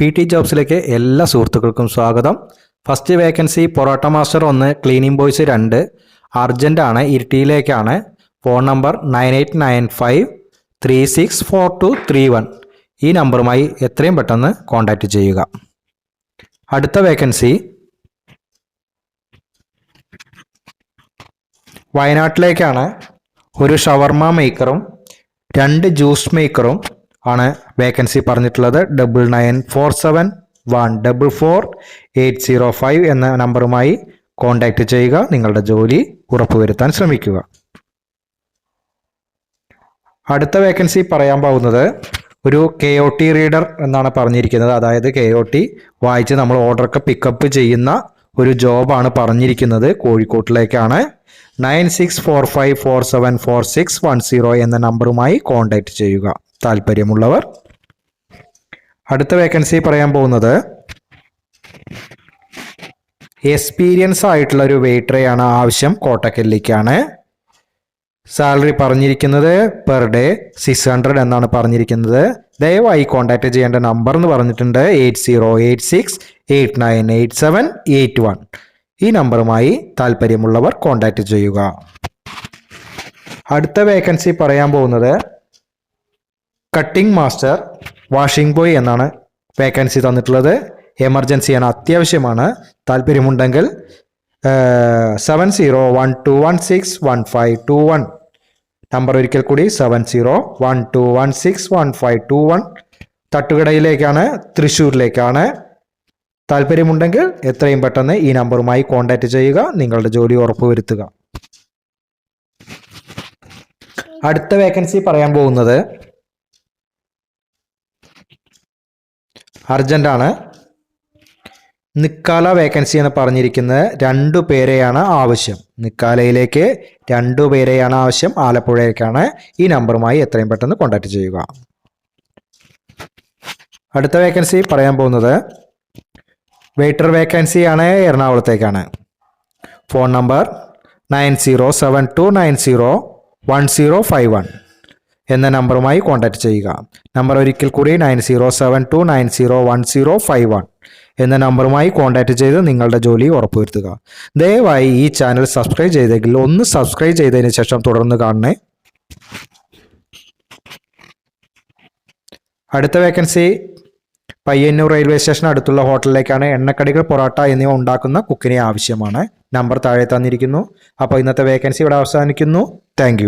PT ജോബ്സിലേക്ക് എല്ലാ സുഹൃത്തുക്കൾക്കും സ്വാഗതം. First vacancy parotta master 1, cleaning boys 2, urgent ആണ്, ഇരിട്ടിയിലേക്കാണ്. Phone number 9895364231. ഈ നമ്പറുമായി എത്രയും പെട്ടെന്ന് കോൺടാക്റ്റ് ചെയ്യുക. അടുത്ത വേക്കൻസി വയനാട്ടിലേക്കാണ്. ഒരു ഷവർമ മേക്കറും 2 ജ്യൂസ് മേക്കറും ആണ് വേക്കൻസി പറഞ്ഞിട്ടുള്ളത്. 9947144805 എന്ന നമ്പറുമായി കോൺടാക്റ്റ് ചെയ്യുക. നിങ്ങളുടെ ജോലി ഉറപ്പുവരുത്താൻ ശ്രമിക്കുക. അടുത്ത വേക്കൻസി പറയാൻ പോകുന്നത് ഒരു KOT റീഡർ എന്നാണ് പറഞ്ഞിരിക്കുന്നത്. അതായത് KOT വായിച്ച് നമ്മൾ ഓർഡറൊക്കെ പിക്കപ്പ് ചെയ്യുന്ന ഒരു ജോബാണ് പറഞ്ഞിരിക്കുന്നത്. കോഴിക്കോട്ടിലേക്കാണ്. 9645474610 എന്ന നമ്പറുമായി കോൺടാക്റ്റ് ചെയ്യുക താല്പര്യമുള്ളവർ. അടുത്ത വേക്കൻസി പറയാൻ പോകുന്നത് എക്സ്പീരിയൻസ് ആയിട്ടുള്ള ഒരു വെയിറ്ററെയാണ് ആവശ്യം. കോട്ടക്കലിലേക്കാണ്. സാലറി പറഞ്ഞിരിക്കുന്നത് പെർ ഡേ 600 എന്നാണ് പറഞ്ഞിരിക്കുന്നത്. ദയവായി കോൺടാക്ട് ചെയ്യേണ്ട നമ്പർ എന്ന് പറഞ്ഞിട്ടുണ്ട് 8086898781. ഈ നമ്പറുമായി താല്പര്യമുള്ളവർ കോൺടാക്റ്റ് ചെയ്യുക. അടുത്ത വേക്കൻസി പറയാൻ പോകുന്നത് കട്ടിംഗ് മാസ്റ്റർ വാഷിംഗ് ബോയ് എന്നാണ് വേക്കൻസി തന്നിട്ടുള്ളത്. എമർജൻസിയാണ്, അത്യാവശ്യമാണ്. താല്പര്യമുണ്ടെങ്കിൽ 7012161521. നമ്പർ ഒരിക്കൽ കൂടി 7012161521. തട്ടുകടയിലേക്കാണ്, തൃശ്ശൂരിലേക്കാണ്. താല്പര്യമുണ്ടെങ്കിൽ എത്രയും പെട്ടെന്ന് ഈ നമ്പറുമായി കോൺടാക്റ്റ് ചെയ്യുക. നിങ്ങളുടെ ജോലി ഉറപ്പുവരുത്തുക. അടുത്ത വേക്കൻസി പറയാൻ പോകുന്നത് അർജന്റ് ആണ്. നിക്കാല വേക്കൻസി എന്ന് പറഞ്ഞിരിക്കുന്നത് 2 പേരെയാണ് ആവശ്യം. നിക്കാലയിലേക്ക് 2 പേരെയാണ് ആവശ്യം. ആലപ്പുഴയിലേക്കാണ്. ഈ നമ്പറുമായി എത്രയും പെട്ടെന്ന് കോൺടാക്റ്റ് ചെയ്യുക. അടുത്ത വേക്കൻസി പറയാൻ പോകുന്നത് വെയിറ്റർ വേക്കൻസിയാണ്. എറണാകുളത്തേക്കാണ്. ഫോൺ നമ്പർ 9072901051 എന്ന നമ്പറുമായി കോൺടാക്റ്റ് ചെയ്യുക. നമ്പർ ഒരിക്കൽ കൂടി 9072901051 എന്ന നമ്പറുമായി കോൺടാക്റ്റ് ചെയ്ത് നിങ്ങളുടെ ജോലി ഉറപ്പുവരുത്തുക. ദയവായി ഈ ചാനൽ സബ്സ്ക്രൈബ് ചെയ്തെങ്കിൽ ഒന്ന് സബ്സ്ക്രൈബ് ചെയ്തതിന് ശേഷം തുടർന്ന് കാണണേ. അടുത്ത വേക്കൻസി പയ്യന്നൂർ റെയിൽവേ സ്റ്റേഷൻ അടുത്തുള്ള ഹോട്ടലിലേക്കാണ്. എണ്ണക്കടികൾ, പൊറോട്ട എന്നിവ ഉണ്ടാക്കുന്ന കുക്കിനെ ആവശ്യമാണ്. നമ്പർ താഴെ തന്നിരിക്കുന്നു. അപ്പോൾ ഇന്നത്തെ വേക്കൻസി ഇവിടെ അവസാനിക്കുന്നു. താങ്ക്